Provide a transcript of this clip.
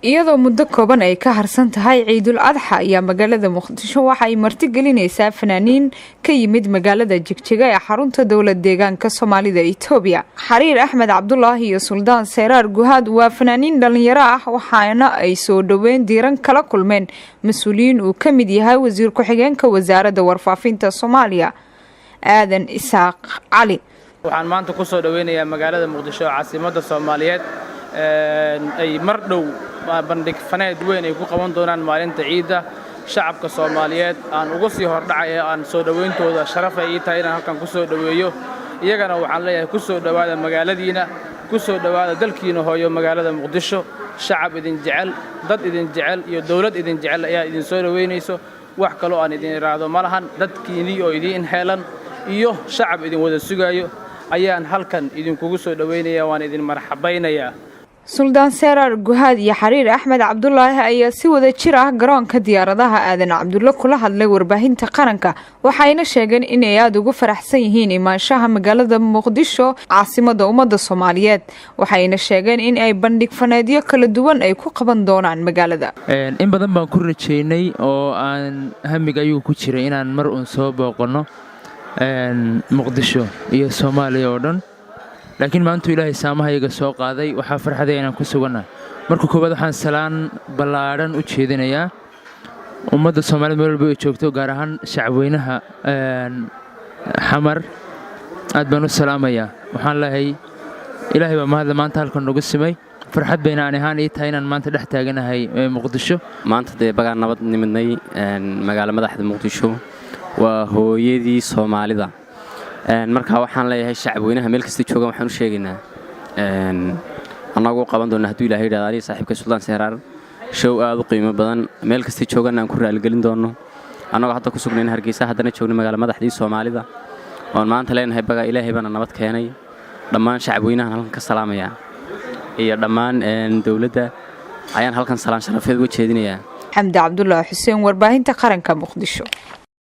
iyadoo muddo kooban ay ka harsan tahay Ciidul Adxa ayaa magaalada Muqdisho waxa ay marti gelinaysaa fanaaniin ka yimid magaalada Jigjiga ee xarunta dowlad deegaanka Soomaalida Itoobiya. Xariir Axmed Cabdullaahi iyo Suldaan Seyraar Guhaad waa fanaaniin dhalinyaro ah waxaana ay soo dhaweyn diiran kala kulmeen mas'uuliyiin uu ka mid yahay wasiir ku-xigeenka wasaaradda warfaafinta Soomaaliya Aadan Isaaq Cali. waxaan maanta ku soo dhaweynayaa magaalada Muqdisho caasimadda Soomaaliyeed ay mar dhow bandhig faneed weyn ay ku qaban doonaan maalinta ciida shacabka Soomaaliyeed aan ugu sii hordhacay aan soo dhaweyntooda sharaf ay tahay inaan halkan ku soo dhaweeyo iyagana waxaan leeyahay ku soo dhawaada magaaladiina ku soo dhawaada dalkiina hooyo magaalada Muqdisho shacab idin jecel dad idin jecel iyo dawlad idin jecel ayaa idin soo dhaweynayso wax kale oo aan idin iraado malahan dadkiini oo idin heelan iyo shacab idin wada sugayo ayaan halkan idinkugu soo dhaweynayaa waan idin marxabaynayaa. Suldaan Seyraar Guhaad iyo Xariir Axmed Cabdullaahi ayaa si wada jir ah garoonka diyaaradaha Aadan Cabdulle kula hadlay warbaahinta qaranka waxayna sheegeen in ay aad ugu faraxsan yihiin imaanshaha magaalada Muqdisho caasimadda ummadda Soomaaliyeed waxayna sheegeen in ay bandhig faneedyo kala duwan ay ku qaban doonaan magaalada. in badan baan ku rajeynay oo aan hamiga ayuu ku jiray inaan mar uun soo booqano Muqdisho iyo Soomaaliya oo dhan laakiin maanta Ilaahay saamahayaga soo qaaday waxa farxaday inaan ku suganahay marka koobaad waxaan salaan ballaaran u jeedinayaa ummadda Soomaaliyeed meel walba ay joogto gaar ahaan shacabweynaha xamar aad baan u salaamayaa waxaan leeyahay Ilaahay baa mahad maanta halkan nagu simay farxad bayna aan ahaan tahay inaan maanta dhex taaganahay Muqdisho maanta bagaan nabad nimidnay magaalada madaxda Muqdisho waa hooyadii Soomaalida marka waxaan leeyahay shacabweynaha meel kasta joogan waxaan u sheegaynaa anagu qaban doona haduu Ilaahay yiraahdo saaxiibka Suldaan Seyraar show aad u qiimo badan meel kasta joogan aan ku raali galin doono anagu hadda ku sugnayn Hargeysa haddana joogno magaalada madaxdii Soomaalida oo maanta leenahay baga Ilaahay bana nabad keenay dhammaan shacabweynaha halkan ka salaamaya iyo dhammaan dawladda ayaan halkan salaan sharafeed uga jeedinayaa. Xamdi Cabdullaahi Xuseen warbaahinta qaranka Muqdisho.